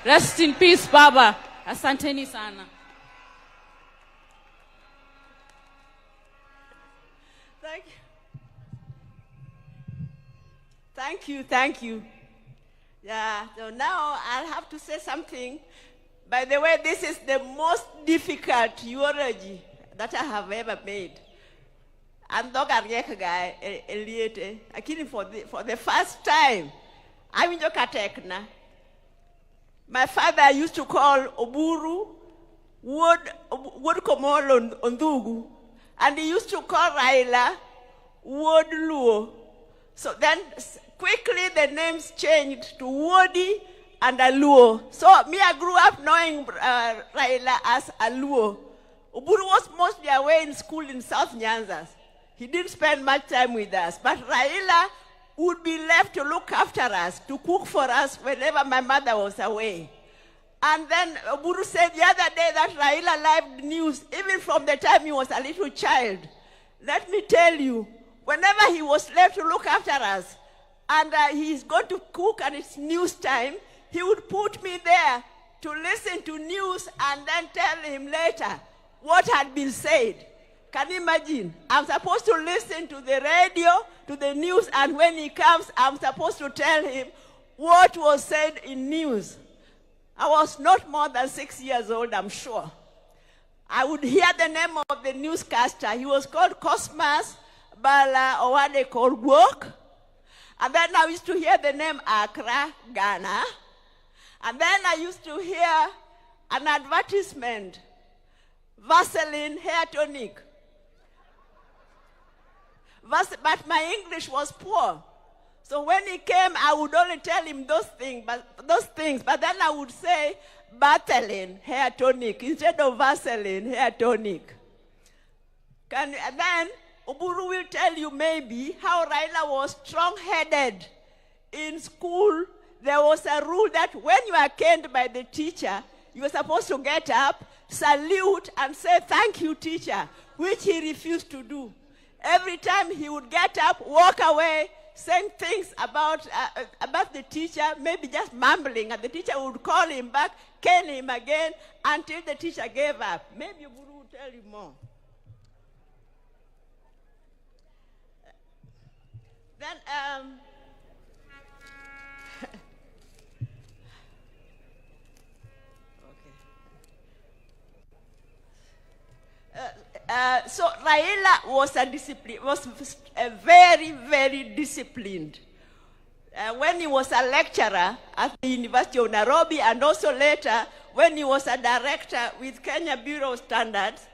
Rest in peace, Baba. Asanteni sana. Thank you. Yeah, so now I'll have to say something. By the way, this is the most difficult eulogy that I have ever made. And for the first time, I'm in Yokatekna. My father used to call Oburu Wod Komolo Ondugu, and he used to call Raila Wod Luo. So then quickly the names changed to Wodi and Aluo. So me, I grew up knowing Raila as Aluo. Oburu was mostly away in school in South Nyanza. He didn't spend much time with us. But Raila would be left to look after us, to cook for us whenever my mother was away. And then Oburu said the other day that Raila liked news, even from the time he was a little child. Let me tell you, whenever he was left to look after us, and he's going to cook and it's news time, he would put me there to listen to news and then tell him later what had been said. Can you imagine? I'm supposed to listen to the radio, to the news, and when he comes, I'm supposed to tell him what was said in news. I was not more than 6 years old, I'm sure. I would hear the name of the newscaster. He was called Cosmas Bala Owade Korgwok. And then I used to hear the name Accra, Ghana. And then I used to hear an advertisement, Vaseline hair tonic. But my English was poor. So when he came, I would only tell him those things. But then I would say, Vaseline hair tonic instead of Vaseline hair tonic. And then Oburu will tell you maybe how Raila was strong-headed. In school, there was a rule that when you are caned by the teacher, you were supposed to get up, salute, and say, thank you, teacher, which he refused to do. Every time he would get up, walk away, saying things about the teacher, maybe just mumbling, and the teacher would call him back, cane him again, until the teacher gave up. Maybe Oburu will tell you more. Then, so Raila was very, very disciplined. When he was a lecturer at the University of Nairobi, and also later when he was a director with Kenya Bureau of Standards,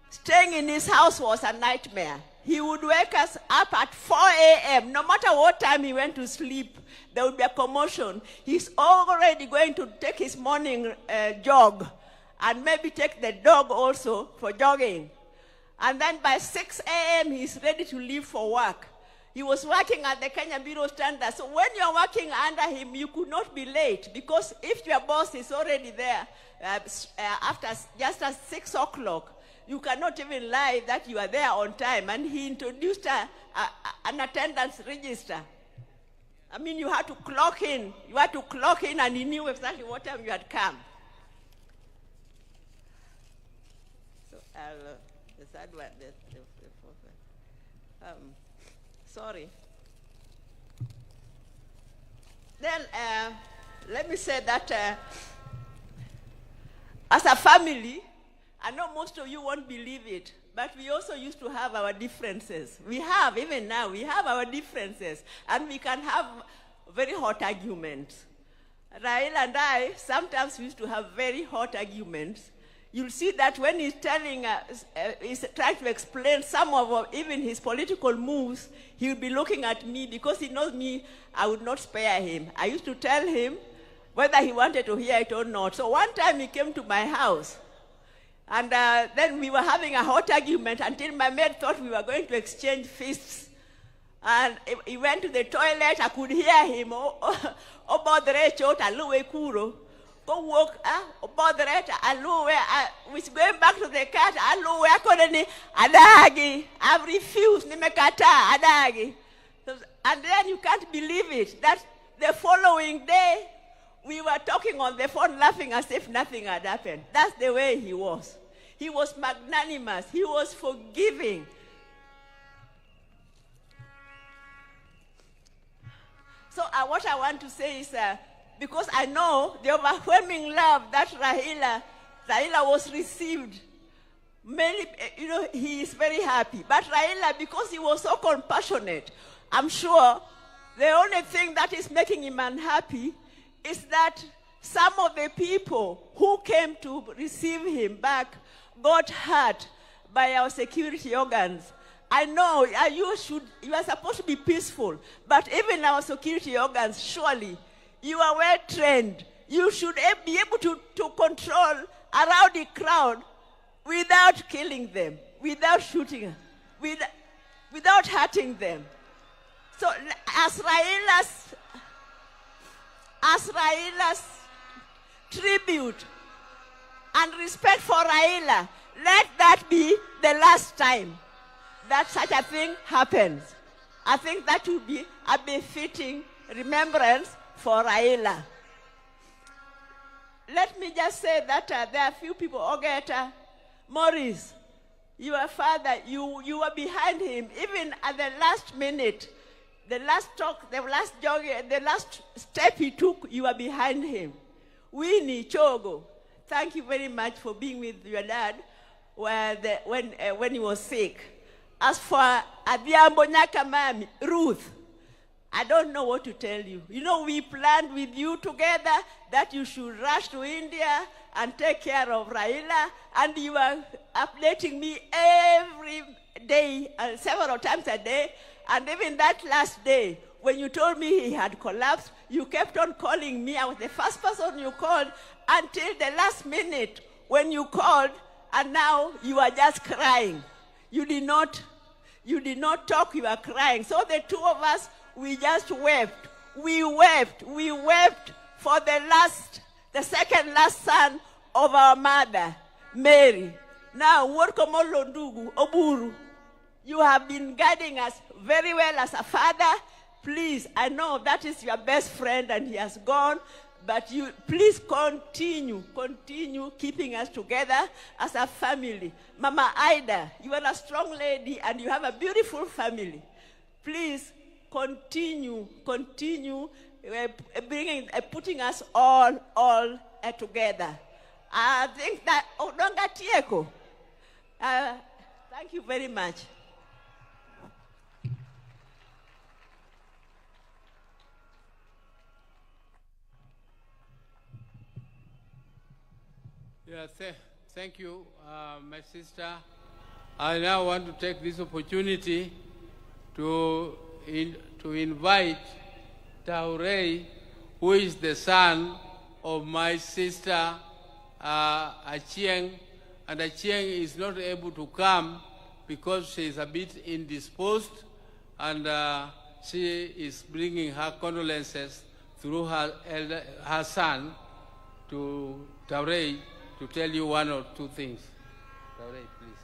staying in his house was a nightmare. He would wake us up at 4 a.m. No matter what time he went to sleep, there would be a commotion. He's already going to take his morning jog and maybe take the dog also for jogging. And then by 6 a.m., he's ready to leave for work. He was working at the Kenya Bureau of Standards. So when you're working under him, you could not be late, because if your boss is already there after just at 6 o'clock, you cannot even lie that you are there on time. And he introduced an attendance register. I mean, you had to clock in. You had to clock in, and he knew exactly what time you had come. So, the third one, the fourth one. Sorry. Then, let me say that as a family, I know most of you won't believe it, but we also used to have our differences. We have, even now, we have our differences, and we can have very hot arguments. Raila and I, sometimes we used to have very hot arguments. You'll see that when he's telling us, he's trying to explain some of even his political moves, he would be looking at me, because he knows me, I would not spare him. I used to tell him whether he wanted to hear it or not. So one time he came to my house, and then we were having a hot argument until my maid thought we were going to exchange fists. And he went to the toilet. I could hear him. Go walk, which going back to the cat, I've refused, and then you can't believe it, that the following day, we were talking on the phone, laughing as if nothing had happened. That's the way he was. He was magnanimous. He was forgiving. So what I want to say is, because I know the overwhelming love that Raila was received, many, he is very happy. But Raila, because he was so compassionate, I'm sure the only thing that is making him unhappy is that some of the people who came to receive him back got hurt by our security organs. I know you are supposed to be peaceful, but even our security organs, surely, you are well trained. You should be able to control a rowdy crowd without killing them, without shooting them, without hurting them. So as Raila's tribute and respect for Raila, let that be the last time that such a thing happens. I think that would be a befitting remembrance for Raila. Let me just say that there are a few people, Ogeta, Morris, your father, you were behind him, even at the last minute, the last talk, the last jog, the last step he took, you were behind him. Winnie Chogo, thank you very much for being with your dad when he was sick. As for Adhiambo Nyakamami, Ruth, I don't know what to tell you. We planned with you together that you should rush to India and take care of Raila, and you are updating me every day, several times a day, and even that last day, when you told me he had collapsed, you kept on calling me. I was the first person you called until the last minute when you called, and now you are just crying. You did not talk, you were crying. So the two of us, we just wept. We wept for the second last son of our mother, Mary. Now, Workomolo Ndugu, Oburu, you have been guiding us very well as a father. Please, I know that is your best friend and he has gone, but you please continue keeping us together as a family. Mama Ida, you are a strong lady and you have a beautiful family. Please continue putting us all together. I think that Odonga Tieko. Thank you very much. Yeah, thank you, my sister. I now want to take this opportunity to invite Taurei, who is the son of my sister Achieng, and Achieng is not able to come because she is a bit indisposed, and she is bringing her condolences through her son to Taurei to tell you one or two things. Taurei, please.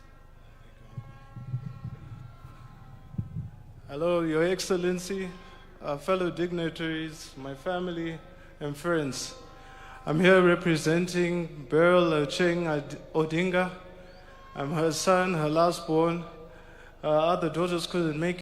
Hello, Your Excellency, fellow dignitaries, my family and friends. I'm here representing Raila Odinga. I'm her son, her last born. Other daughters couldn't make it.